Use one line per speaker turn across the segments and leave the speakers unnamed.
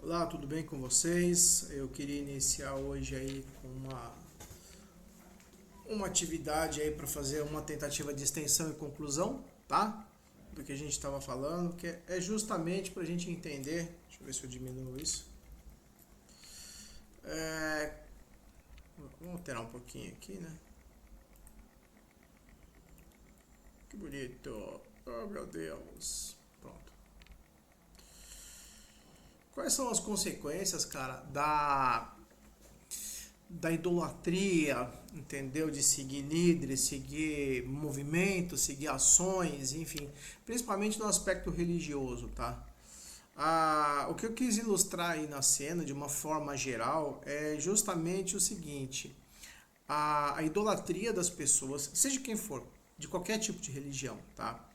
Olá, tudo bem com vocês? Eu queria iniciar hoje aí com uma atividade aí para fazer uma tentativa de extensão e conclusão, tá? Do que a gente estava falando, que é justamente para a gente entender. Deixa eu ver se eu diminuo isso. Vamos alterar um pouquinho aqui, né? Que bonito! Oh, meu Deus! Pronto. Quais são as consequências, cara, da idolatria, entendeu? De seguir líderes, seguir movimentos, seguir ações, enfim, principalmente no aspecto religioso, tá? O que eu quis ilustrar aí na cena, de uma forma geral, é justamente o seguinte: a idolatria das pessoas, seja quem for, de qualquer tipo de religião, tá?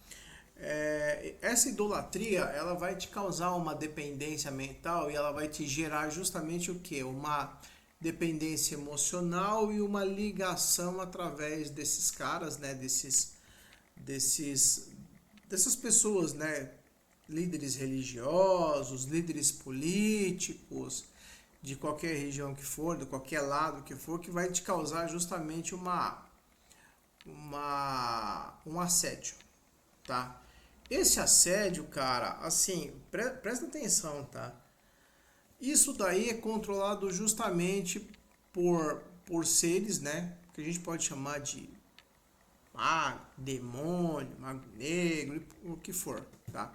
Essa idolatria, ela vai te causar uma dependência mental e ela vai te gerar justamente o que? Uma dependência emocional e uma ligação através desses caras, né? Desses, dessas pessoas, né? Líderes religiosos, líderes políticos, de qualquer região que for, de qualquer lado que for, que vai te causar justamente um assédio, tá? Esse assédio, cara, assim, presta atenção, tá? Isso daí é controlado justamente por seres, né? Que a gente pode chamar de mago, demônio, mago negro, o que for, tá?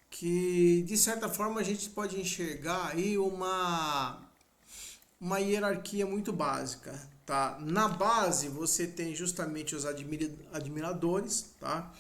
Que de certa forma a gente pode enxergar aí uma hierarquia muito básica, tá? Na base você tem justamente os admiradores, tá?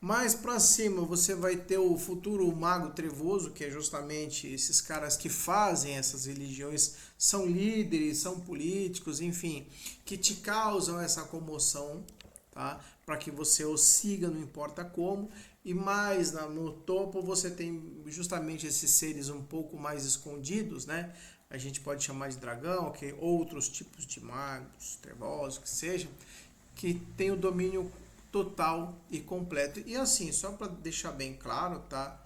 Mais para cima você vai ter o futuro mago trevoso, que é justamente esses caras que fazem essas religiões, são líderes, são políticos, enfim, que te causam essa comoção, tá? Para que você os siga, não importa como. E mais no topo você tem justamente esses seres um pouco mais escondidos, né? A gente pode chamar de dragão, que outros tipos de magos trevosos que sejam, que tem o domínio total e completo. E assim, só para deixar bem claro, tá?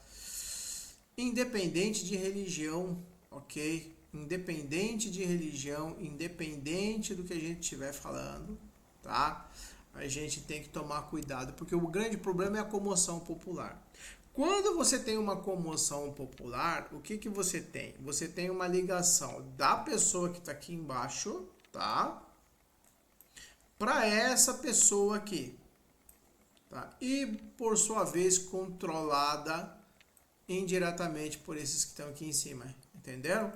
Independente de religião, ok? Independente de religião, independente do que a gente estiver falando, tá? A gente tem que tomar cuidado, porque o grande problema é a comoção popular. Quando você tem uma comoção popular, o que você tem? Você tem uma ligação da pessoa que está aqui embaixo, tá? Para essa pessoa aqui, tá? E por sua vez controlada indiretamente por esses que estão aqui em cima, entenderam?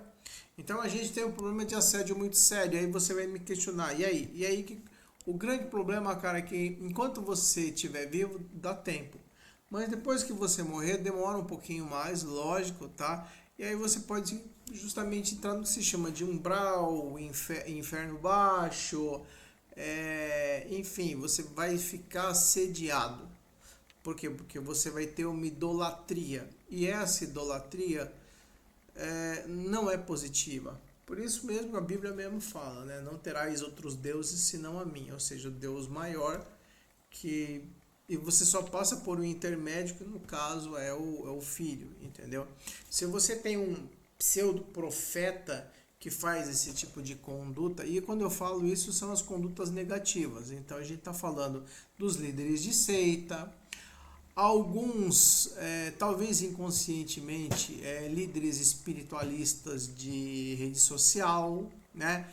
Então a gente tem um problema de assédio muito sério. Aí você vai me questionar, e aí? E aí que o grande problema, cara, é que enquanto você estiver vivo, dá tempo. Mas depois que você morrer, demora um pouquinho mais, lógico, tá? E aí você pode justamente entrar no que se chama de umbral, inferno baixo, enfim, você vai ficar assediado. Por quê? Porque você vai ter uma idolatria. E essa idolatria não é positiva. Por isso mesmo a Bíblia mesmo fala, né? Não terás outros deuses senão a mim. Ou seja, o Deus maior que... E você só passa por um intermédio, que no caso é o Filho, entendeu? Se você tem um pseudo-profeta que faz esse tipo de conduta, e quando eu falo isso são as condutas negativas. Então a gente está falando dos líderes de seita, alguns, talvez inconscientemente, líderes espiritualistas de rede social, né?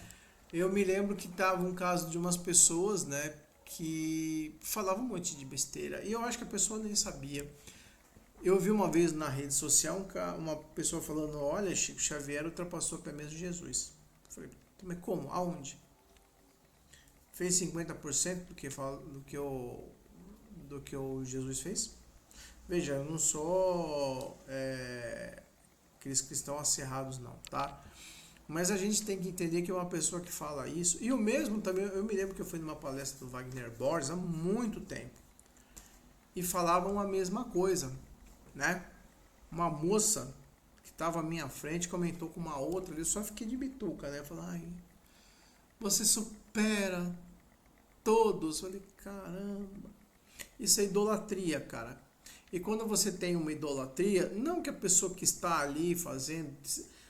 Eu me lembro que tava um caso de umas pessoas, né, que falavam um monte de besteira e eu acho que a pessoa nem sabia. Eu vi uma vez na rede social uma pessoa falando: olha, Chico Xavier ultrapassou até mesmo Jesus. Eu falei: mas como? Aonde? Fez 50% do que o Jesus fez? Veja, eu não sou aqueles cristãos acerrados não, tá? Mas a gente tem que entender que é uma pessoa que fala isso. E o mesmo também, eu me lembro que eu fui numa palestra do Wagner Borges há muito tempo. E falavam a mesma coisa, né? Uma moça que estava à minha frente comentou com uma outra, eu só fiquei de bituca, né? Falei: ai, você supera todos. Eu falei: caramba, isso é idolatria, cara. E quando você tem uma idolatria, não que a pessoa que está ali fazendo,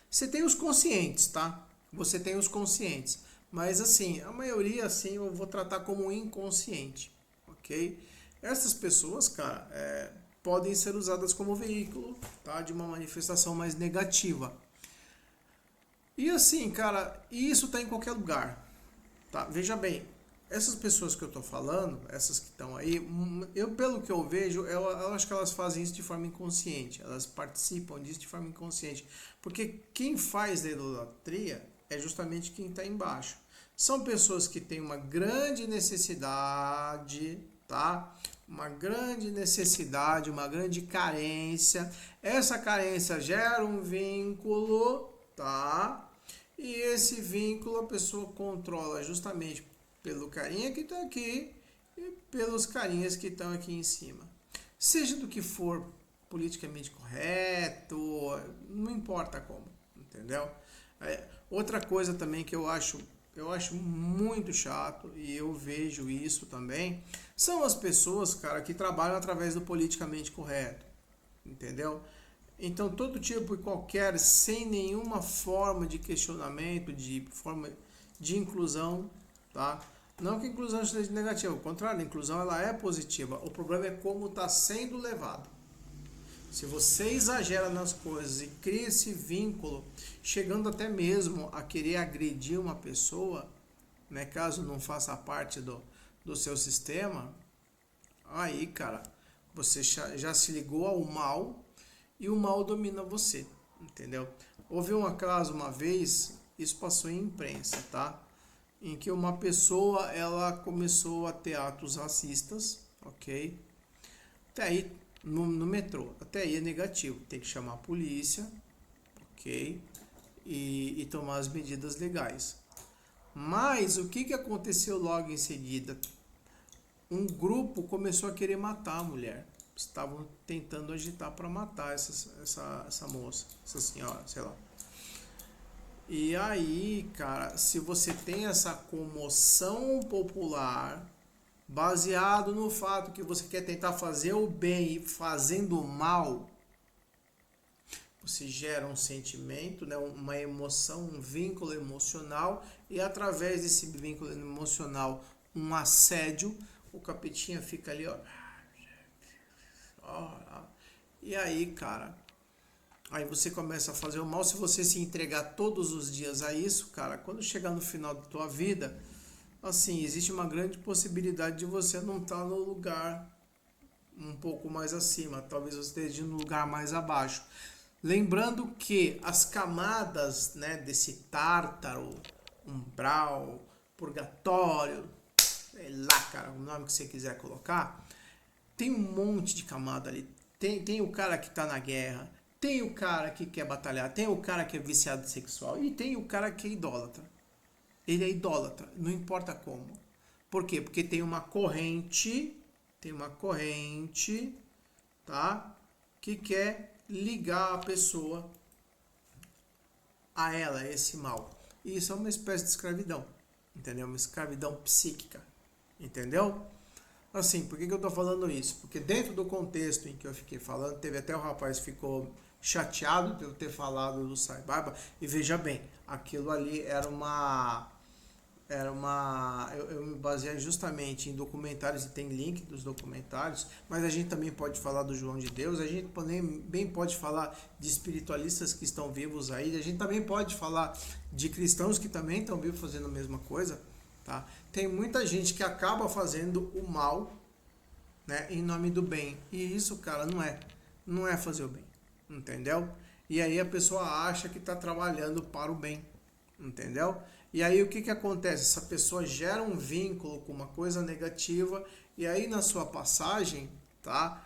você tem os conscientes, tá? Você tem os conscientes, mas assim, a maioria assim eu vou tratar como inconsciente, ok? Essas pessoas, cara, podem ser usadas como veículo, tá? De uma manifestação mais negativa. E assim, cara, isso tá em qualquer lugar, tá? Veja bem, essas pessoas que eu tô falando, essas que estão aí, eu pelo que eu vejo, eu acho que elas fazem isso de forma inconsciente, elas participam disso de forma inconsciente, porque quem faz a idolatria é justamente quem está embaixo. São pessoas que têm uma grande necessidade, tá? Uma grande necessidade, uma grande carência. Essa carência gera um vínculo, tá? E esse vínculo a pessoa controla justamente pelo carinha que está aqui e pelos carinhas que estão aqui em cima. Seja do que for politicamente correto, não importa como, entendeu? Outra coisa também que eu acho muito chato, e eu vejo isso também, são as pessoas, cara, que trabalham através do politicamente correto, entendeu? Então, todo tipo e qualquer, sem nenhuma forma de questionamento, de forma de inclusão, tá? Não que a inclusão seja negativa, ao contrário, a inclusão ela é positiva. O problema é como está sendo levado. Se você exagera nas coisas e cria esse vínculo, chegando até mesmo a querer agredir uma pessoa, né, caso não faça parte do seu sistema, aí, cara, você já se ligou ao mal e o mal domina você, entendeu? Houve um caso uma vez, isso passou em imprensa, tá? Em que uma pessoa, ela começou a ter atos racistas, ok? Até aí, no metrô, até aí é negativo, tem que chamar a polícia, ok? E tomar as medidas legais. Mas o que aconteceu logo em seguida? Um grupo começou a querer matar a mulher. Estavam tentando agitar para matar essa moça, essa senhora, sei lá. E aí, cara, se você tem essa comoção popular, baseado no fato que você quer tentar fazer o bem e fazendo o mal, você gera um sentimento, né, uma emoção, um vínculo emocional, e através desse vínculo emocional, um assédio, o capetinha fica ali, ó. E aí, cara, aí você começa a fazer o mal. Se você se entregar todos os dias a isso, cara, quando chegar no final da tua vida, assim, existe uma grande possibilidade de você não estar no lugar um pouco mais acima, talvez você esteja no lugar mais abaixo. Lembrando que as camadas, né, desse tártaro, umbral, purgatório, sei lá, cara, o nome que você quiser colocar, tem um monte de camada ali. Tem o cara que tá na guerra, tem o cara que quer batalhar, tem o cara que é viciado sexual e tem o cara que é idólatra. Ele é idólatra, não importa como. Por quê? Porque tem uma corrente, tá? Que quer ligar a pessoa a ela, a esse mal. E isso é uma espécie de escravidão, entendeu? Uma escravidão psíquica, entendeu? Assim, por que eu tô falando isso? Porque dentro do contexto em que eu fiquei falando, teve até o rapaz que ficou chateado de eu ter falado do Sai Baba, e veja bem, aquilo ali eu me baseei justamente em documentários e tem link dos documentários, mas a gente também pode falar do João de Deus, a gente também pode falar de espiritualistas que estão vivos aí, a gente também pode falar de cristãos que também estão vivos fazendo a mesma coisa, tá? Tem muita gente que acaba fazendo o mal, né, em nome do bem, e isso, cara, não é fazer o bem, entendeu? E aí a pessoa acha que está trabalhando para o bem, entendeu? E aí o que acontece? Essa pessoa gera um vínculo com uma coisa negativa e aí na sua passagem, tá?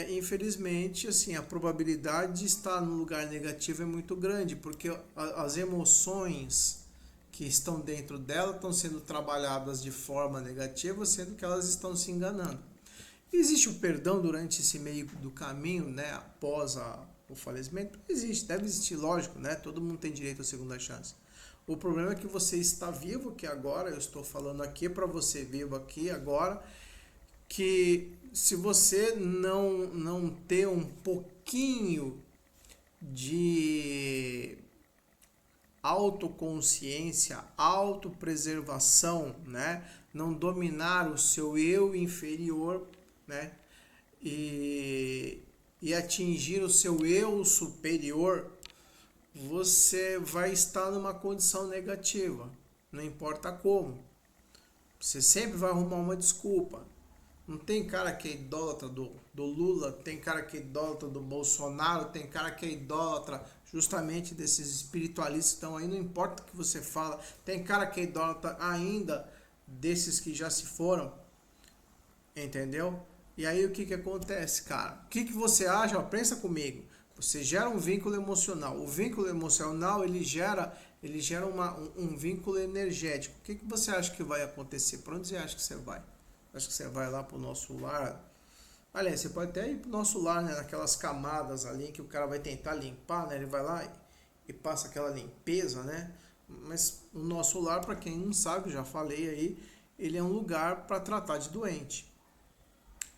Infelizmente, assim, a probabilidade de estar no lugar negativo é muito grande, porque as emoções que estão dentro dela estão sendo trabalhadas de forma negativa, sendo que elas estão se enganando. Existe o perdão durante esse meio do caminho, né? Após o falecimento? Existe, deve existir, lógico, né? Todo mundo tem direito à segunda chance. O problema é que você está vivo, que agora eu estou falando aqui para você vivo aqui agora, que se você não ter um pouquinho de autoconsciência, autopreservação, né? Não dominar o seu eu inferior, né? E atingir o seu eu superior, você vai estar numa condição negativa, não importa como. Você sempre vai arrumar uma desculpa. Não tem cara que é idólatra do Lula, tem cara que é idólatra do Bolsonaro, tem cara que é idólatra justamente desses espiritualistas que estão aí, não importa o que você fala, tem cara que é idólatra ainda desses que já se foram, entendeu? E aí o que que acontece, cara? O que que você acha? Ó, pensa comigo. Você gera um vínculo emocional. O vínculo emocional, ele gera um vínculo energético. O que que você acha que vai acontecer? Para onde você acha que você vai? Acho que você vai lá pro nosso lar. Aliás, você pode até ir pro nosso lar, né? Naquelas camadas ali que o cara vai tentar limpar, né? Ele vai lá e passa aquela limpeza, né? Mas o nosso lar, para quem não sabe, já falei aí, ele é um lugar para tratar de doente.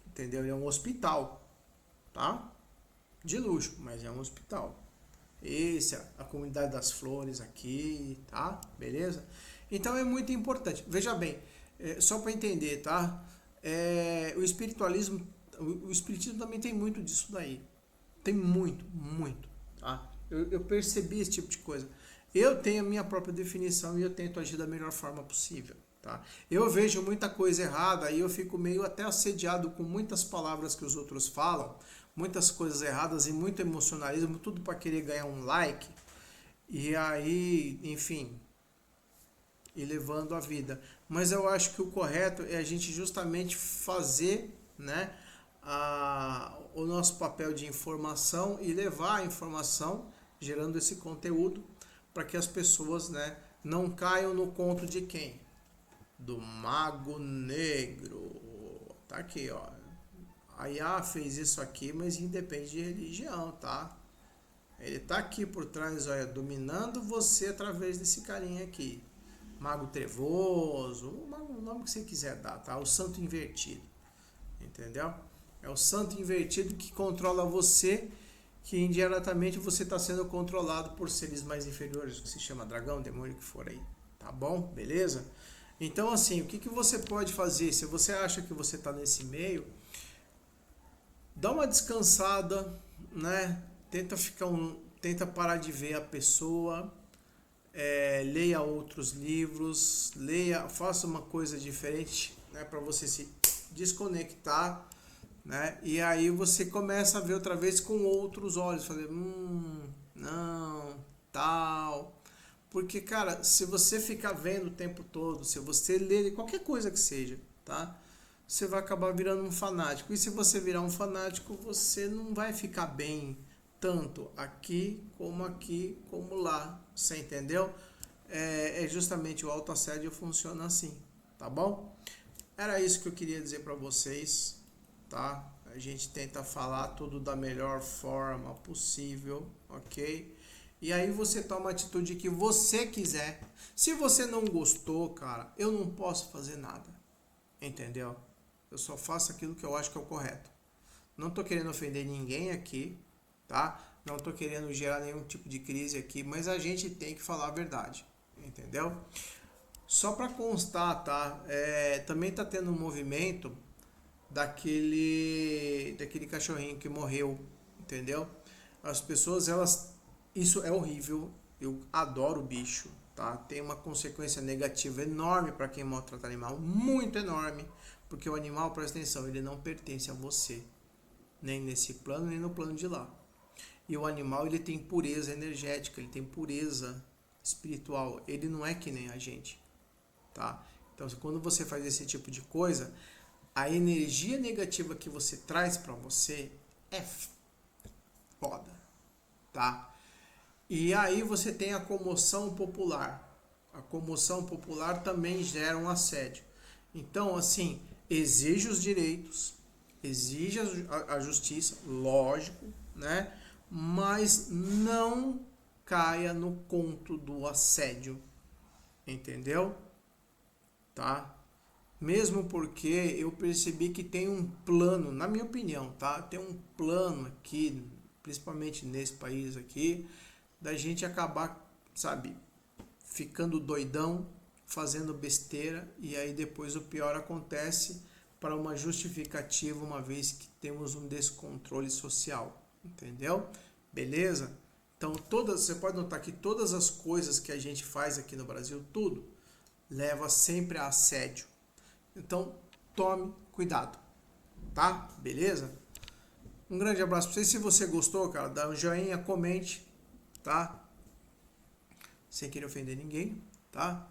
Entendeu? Ele é um hospital, tá? De luxo, mas é um hospital. Esse é a comunidade das flores aqui, tá? Beleza? Então é muito importante. Veja bem, só para entender, tá? O espiritualismo, o espiritismo também tem muito disso daí. Tem muito, muito, tá? Eu percebi esse tipo de coisa. Eu tenho a minha própria definição e eu tento agir da melhor forma possível, tá? Eu vejo muita coisa errada e eu fico meio até assediado com muitas palavras que os outros falam, muitas coisas erradas e muito emocionalismo, tudo para querer ganhar um like. E aí, enfim, e levando a vida. Mas eu acho que o correto é a gente justamente fazer, né, o nosso papel de informação e levar a informação, gerando esse conteúdo, para que as pessoas, né, não caiam no conto de quem? Do Mago Negro. Tá aqui, ó. A IA fez isso aqui, mas independe de religião, tá? Ele tá aqui por trás, olha, dominando você através desse carinha aqui. Mago Trevoso, o nome que você quiser dar, tá? O Santo Invertido, entendeu? É o Santo Invertido que controla você, que indiretamente você está sendo controlado por seres mais inferiores, que se chama dragão, demônio, que for aí, tá bom? Beleza? Então, assim, o que que você pode fazer? Se você acha que você está nesse meio, dá uma descansada, né? Tenta parar de ver a pessoa, leia outros livros, faça uma coisa diferente, né, para você se desconectar, né? E aí você começa a ver outra vez com outros olhos, fazer, não, tal. Porque, cara, se você ficar vendo o tempo todo, se você ler qualquer coisa que seja, tá? Você vai acabar virando um fanático. E se você virar um fanático, você não vai ficar bem tanto aqui, como lá. Você entendeu? Justamente o autoassédio funciona assim, tá bom? Era isso que eu queria dizer para vocês, tá? A gente tenta falar tudo da melhor forma possível, ok? E aí você toma a atitude que você quiser. Se você não gostou, cara, eu não posso fazer nada, entendeu? Eu só faço aquilo que eu acho que é o correto. Não tô querendo ofender ninguém aqui, tá? Não tô querendo gerar nenhum tipo de crise aqui, mas a gente tem que falar a verdade, entendeu? Só para constar, tá? Também tá tendo um movimento daquele cachorrinho que morreu, entendeu? As pessoas, isso é horrível. Eu adoro o bicho, tá? Tem uma consequência negativa enorme para quem maltrata animal, muito enorme, porque o animal, presta atenção, ele não pertence a você, nem nesse plano, nem no plano de lá. E o animal, ele tem pureza energética, ele tem pureza espiritual, ele não é que nem a gente, tá? Então, quando você faz esse tipo de coisa, a energia negativa que você traz para você é foda, tá? E aí você tem a comoção popular. A comoção popular também gera um assédio. Então, assim, exige os direitos, exige a justiça, lógico, né? Mas não caia no conto do assédio, entendeu? Tá? Mesmo porque eu percebi que tem um plano, na minha opinião, tá? Tem um plano aqui, principalmente nesse país aqui, da gente acabar, sabe, ficando doidão, fazendo besteira, e aí depois o pior acontece para uma justificativa, uma vez que temos um descontrole social, entendeu? Beleza? Então, você pode notar que todas as coisas que a gente faz aqui no Brasil, tudo, leva sempre a assédio. Então, tome cuidado, tá? Beleza? Um grande abraço pra você. Se você gostou, cara, dá um joinha, comente, tá? Sem querer ofender ninguém, tá?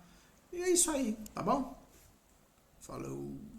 E é isso aí, tá bom? Falou!